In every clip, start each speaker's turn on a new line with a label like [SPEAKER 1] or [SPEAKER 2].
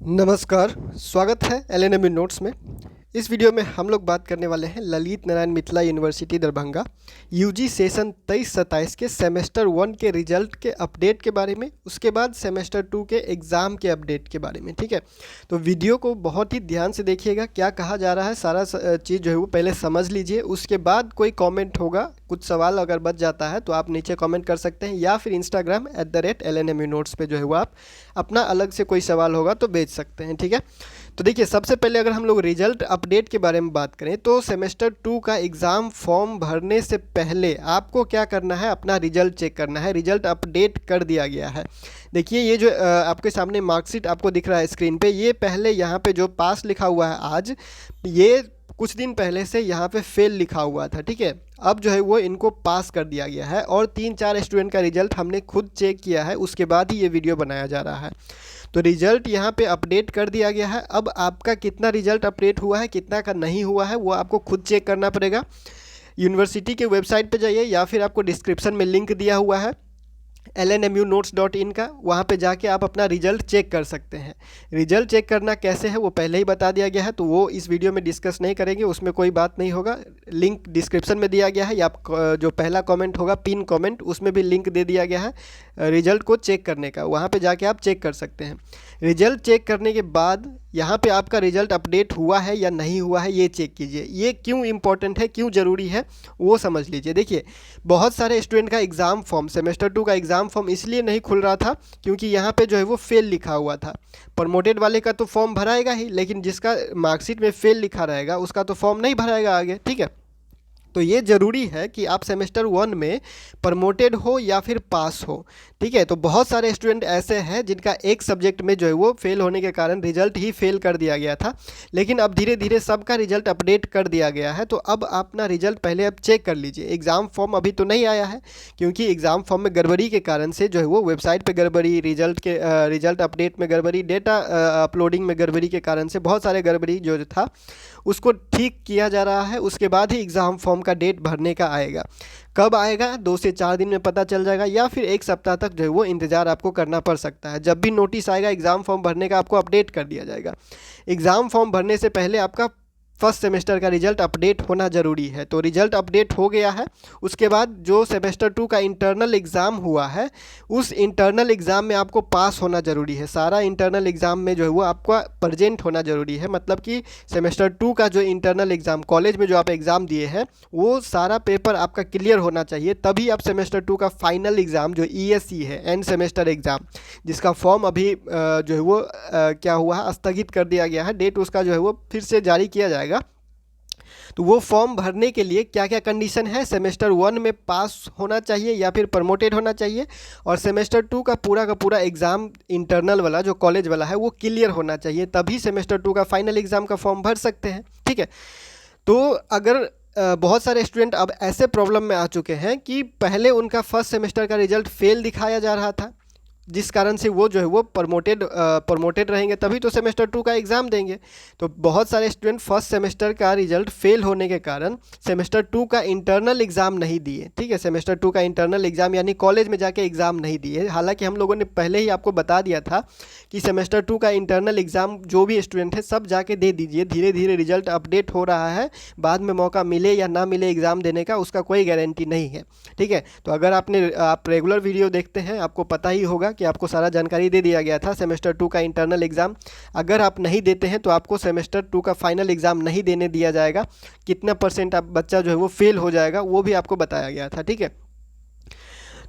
[SPEAKER 1] नमस्कार, स्वागत है एलएनएम नोट्स में। इस वीडियो में हम लोग बात करने वाले हैं Lalit Narayan Mithila university Darbhanga UG session 23-27 के सेमेस्टर 1 के रिजल्ट के अपडेट के बारे में, उसके बाद सेमेस्टर 2 के एग्ज़ाम के अपडेट के बारे में। ठीक है, तो वीडियो को बहुत ही ध्यान से देखिएगा, क्या कहा जा रहा है सारा चीज़ जो है वो पहले समझ लीजिए। उसके बाद कोई कॉमेंट होगा, कुछ सवाल अगर बच जाता है तो आप नीचे कॉमेंट कर सकते हैं, या फिर इंस्टाग्राम @LNMU नोट्स पर जो है वो आप अपना अलग से कोई सवाल होगा तो भेज सकते हैं। ठीक है, तो देखिए सबसे पहले अगर हम लोग रिजल्ट अपडेट के बारे में बात करें तो सेमेस्टर 2 का एग्ज़ाम फॉर्म भरने से पहले आपको क्या करना है, अपना रिजल्ट चेक करना है। रिजल्ट अपडेट कर दिया गया है। देखिए ये जो आपके सामने मार्कशीट आपको दिख रहा है स्क्रीन पे, ये पहले यहाँ पे जो पास लिखा हुआ है आज, ये कुछ दिन पहले से यहाँ पे फेल लिखा हुआ था। ठीक है, अब जो है वो इनको पास कर दिया गया है और 3-4 स्टूडेंट का रिजल्ट हमने खुद चेक किया है, उसके बाद ही ये वीडियो बनाया जा रहा है। तो रिजल्ट यहाँ पे अपडेट कर दिया गया है। अब आपका कितना रिजल्ट अपडेट हुआ है, कितना का नहीं हुआ है, वो आपको खुद चेक करना पड़ेगा। यूनिवर्सिटी के वेबसाइट पे जाइए, या फिर आपको डिस्क्रिप्शन में लिंक दिया हुआ है lnmunotes.in का, वहाँ पे जाके आप अपना रिजल्ट चेक कर सकते हैं। रिजल्ट चेक करना कैसे है वो पहले ही बता दिया गया है, तो वो इस वीडियो में डिस्कस नहीं करेंगे, उसमें कोई बात नहीं होगा। लिंक डिस्क्रिप्शन में दिया गया है, या जो पहला कमेंट होगा पिन कमेंट, उसमें भी लिंक दे दिया गया है रिजल्ट को चेक करने का, वहाँ पे जाके आप चेक कर सकते हैं। रिजल्ट चेक करने के बाद यहाँ पे आपका रिजल्ट अपडेट हुआ है या नहीं हुआ है ये चेक कीजिए। ये क्यों इम्पोर्टेंट है, क्यों ज़रूरी है वो समझ लीजिए। देखिए बहुत सारे स्टूडेंट का एग्ज़ाम फॉर्म, सेमेस्टर 2 का एग्ज़ाम फॉर्म इसलिए नहीं खुल रहा था क्योंकि यहाँ पे जो है वो फेल लिखा हुआ था। प्रमोटेड वाले का तो फॉर्म भराएगा ही, लेकिन जिसका मार्कशीट में फेल लिखा रहेगा उसका तो फॉर्म नहीं भराएगा आगे। ठीक है, तो ये ज़रूरी है कि आप सेमेस्टर 1 में प्रमोटेड हो या फिर पास हो। ठीक है, तो बहुत सारे स्टूडेंट ऐसे हैं जिनका एक सब्जेक्ट में जो है वो फेल होने के कारण रिजल्ट ही फेल कर दिया गया था, लेकिन अब धीरे धीरे सबका रिजल्ट अपडेट कर दिया गया है। तो अब अपना रिजल्ट पहले अब चेक कर लीजिए। एग्ज़ाम फॉर्म अभी तो नहीं आया है क्योंकि एग्ज़ाम फॉर्म में गड़बड़ी के कारण से जो है वो वेबसाइट पर गड़बड़ी, रिजल्ट अपडेट में गड़बड़ी, डेटा अपलोडिंग में गड़बड़ी के कारण से बहुत सारे गड़बड़ी जो था उसको ठीक किया जा रहा है। उसके बाद ही एग्ज़ाम फॉर्म का डेट भरने का आएगा। कब आएगा, 2 से 4 दिन में पता चल जाएगा, या फिर 1 सप्ताह तक जो है वो इंतज़ार आपको करना पड़ सकता है। जब भी नोटिस आएगा एग्ज़ाम फॉर्म भरने का, आपको अपडेट कर दिया जाएगा। एग्ज़ाम फॉर्म भरने से पहले आपका फर्स्ट सेमेस्टर का रिजल्ट अपडेट होना ज़रूरी है। तो रिजल्ट अपडेट हो गया है। उसके बाद जो सेमेस्टर 2 का इंटरनल एग्ज़ाम हुआ है, उस इंटरनल एग्ज़ाम में आपको पास होना ज़रूरी है। सारा इंटरनल एग्ज़ाम में जो है वो आपका प्रेजेंट होना ज़रूरी है। मतलब कि सेमेस्टर 2 का जो इंटरनल एग्ज़ाम कॉलेज में जो आप एग्ज़ाम दिए हैं, वो सारा पेपर आपका क्लियर होना चाहिए, तभी आप सेमेस्टर 2 का फाइनल एग्ज़ाम जो ESE है, एंड सेमेस्टर एग्ज़ाम, जिसका फॉर्म अभी जो है वो क्या हुआ है, स्थगित कर दिया गया है। डेट उसका जो है वो फिर से जारी किया जाएगा। तो वो फॉर्म भरने के लिए क्या क्या कंडीशन है, सेमेस्टर 1 में पास होना चाहिए या फिर प्रमोटेड होना चाहिए, और सेमेस्टर 2 का पूरा एग्ज़ाम इंटरनल वाला जो कॉलेज वाला है वो क्लियर होना चाहिए, तभी सेमेस्टर 2 का फाइनल एग्ज़ाम का फॉर्म भर सकते हैं। ठीक है, तो अगर बहुत सारे स्टूडेंट अब ऐसे प्रॉब्लम में आ चुके हैं कि पहले उनका फर्स्ट सेमेस्टर का रिजल्ट फेल दिखाया जा रहा था, जिस कारण से वो जो है वो प्रमोटेड रहेंगे, तभी तो सेमेस्टर 2 का एग्ज़ाम देंगे। तो बहुत सारे स्टूडेंट फर्स्ट सेमेस्टर का रिजल्ट फेल होने के कारण सेमेस्टर 2 का इंटरनल एग्ज़ाम नहीं दिए। ठीक है, सेमेस्टर 2 का इंटरनल एग्ज़ाम यानी कॉलेज में जाके एग्ज़ाम नहीं दिए। हालांकि हम लोगों ने पहले ही आपको बता दिया था कि सेमेस्टर 2 का इंटरनल एग्ज़ाम जो भी स्टूडेंट है सब जाके दे दीजिए। धीरे धीरे रिजल्ट अपडेट हो रहा है, बाद में मौका मिले या ना मिले एग्ज़ाम देने का, उसका कोई गारंटी नहीं है। ठीक है, तो अगर आप रेगुलर वीडियो देखते हैं, आपको पता ही होगा कि आपको सारा जानकारी दे दिया गया था। सेमेस्टर 2 का इंटरनल एग्ज़ाम अगर आप नहीं देते हैं तो आपको सेमेस्टर 2 का फाइनल एग्ज़ाम नहीं देने दिया जाएगा। कितना % आप बच्चा जो है वो फेल हो जाएगा वो भी आपको बताया गया था। ठीक है,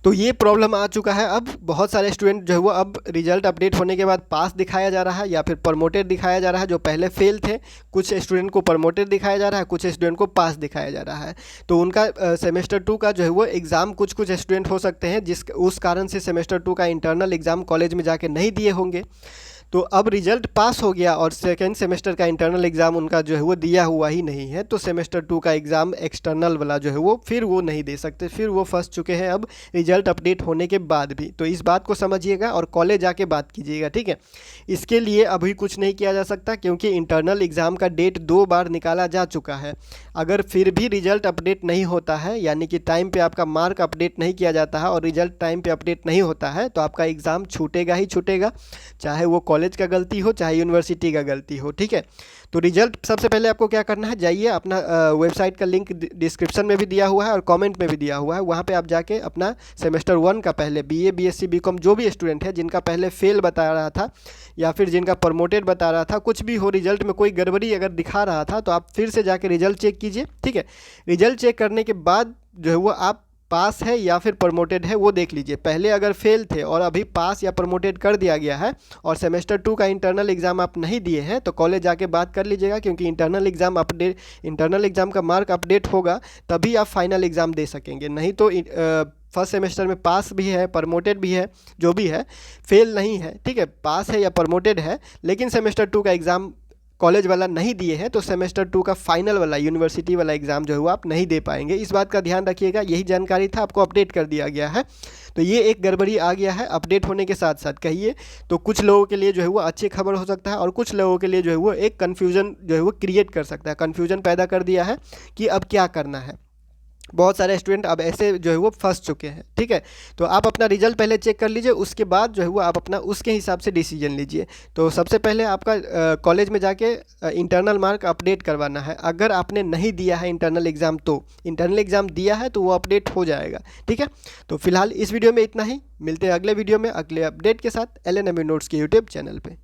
[SPEAKER 1] तो ये प्रॉब्लम आ चुका है। अब बहुत सारे स्टूडेंट जो है वो अब रिजल्ट अपडेट होने के बाद पास दिखाया जा रहा है या फिर प्रमोटेड दिखाया जा रहा है। जो पहले फेल थे, कुछ स्टूडेंट को प्रमोटेड दिखाया जा रहा है, कुछ स्टूडेंट को पास दिखाया जा रहा है। तो उनका सेमेस्टर 2 का जो है वो एग्ज़ाम कुछ स्टूडेंट हो सकते हैं उस कारण से सेमेस्टर 2 का इंटरनल एग्ज़ाम कॉलेज में जाके नहीं दिए होंगे। तो अब रिजल्ट पास हो गया और सेकेंड सेमेस्टर का इंटरनल एग्ज़ाम उनका जो है वो दिया हुआ ही नहीं है, तो सेमेस्टर 2 का एग्ज़ाम एक्सटर्नल वाला जो है वो फिर वो नहीं दे सकते, फिर वो फंस चुके हैं अब रिजल्ट अपडेट होने के बाद भी। तो इस बात को समझिएगा और कॉलेज जाके बात कीजिएगा। ठीक है, इसके लिए अभी कुछ नहीं किया जा सकता क्योंकि इंटरनल एग्ज़ाम का डेट 2 बार निकाला जा चुका है। अगर फिर भी रिजल्ट अपडेट नहीं होता है, यानी कि टाइम पे आपका मार्क अपडेट नहीं किया जाता है और रिजल्ट टाइम पे अपडेट नहीं होता है, तो आपका एग्ज़ाम छूटेगा ही छूटेगा, चाहे वो कॉलेज का गलती हो चाहे यूनिवर्सिटी का गलती हो, ठीक है। तो रिजल्ट सबसे पहले आपको क्या करना है, जाइए अपना वेबसाइट का लिंक डिस्क्रिप्शन में भी दिया हुआ है और कमेंट में भी दिया हुआ है, वहाँ पे आप जाके अपना सेमेस्टर 1 का पहले बीए बीएससी बीकॉम जो भी स्टूडेंट है जिनका पहले फेल बता रहा था या फिर जिनका प्रमोटेड बता रहा था, कुछ भी हो रिजल्ट में कोई गड़बड़ी अगर दिखा रहा था तो आप फिर से जाके रिजल्ट चेक कीजिए, ठीक है। रिजल्ट चेक करने के बाद जो है वो आप पास है या फिर प्रमोटेड है वो देख लीजिए। पहले अगर फेल थे और अभी पास या प्रमोटेड कर दिया गया है और सेमेस्टर 2 का इंटरनल एग्ज़ाम आप नहीं दिए हैं तो कॉलेज जाके बात कर लीजिएगा, क्योंकि इंटरनल एग्ज़ाम का मार्क अपडेट होगा तभी आप फाइनल एग्ज़ाम दे सकेंगे। नहीं तो फर्स्ट सेमेस्टर में पास भी है प्रमोटेड भी है जो भी है, फेल नहीं है, ठीक है, पास है या प्रमोटेड है, लेकिन सेमेस्टर 2 का एग्ज़ाम कॉलेज वाला नहीं दिए हैं तो सेमेस्टर 2 का फाइनल वाला यूनिवर्सिटी वाला एग्ज़ाम जो है वो आप नहीं दे पाएंगे। इस बात का ध्यान रखिएगा। यही जानकारी था, आपको अपडेट कर दिया गया है। तो ये एक गड़बड़ी आ गया है अपडेट होने के साथ साथ कहिए तो कुछ लोगों के लिए जो है वो अच्छी खबर हो सकता है और कुछ लोगों के लिए जो है वो एक कन्फ्यूज़न जो है वो क्रिएट कर सकता है, कन्फ्यूज़न पैदा कर दिया है कि अब क्या करना है। बहुत सारे स्टूडेंट अब ऐसे जो है वो फंस चुके हैं, ठीक है। तो आप अपना रिजल्ट पहले चेक कर लीजिए, उसके बाद जो है वो आप अपना उसके हिसाब से डिसीजन लीजिए। तो सबसे पहले आपका कॉलेज में जाके इंटरनल मार्क अपडेट करवाना है। अगर आपने नहीं दिया है इंटरनल एग्ज़ाम तो इंटरनल एग्ज़ाम दिया है तो वो अपडेट हो जाएगा, ठीक है। तो फिलहाल इस वीडियो में इतना ही, मिलते हैं अगले वीडियो में अगले अपडेट के साथ LNME नोट्स के यूट्यूब चैनल पर।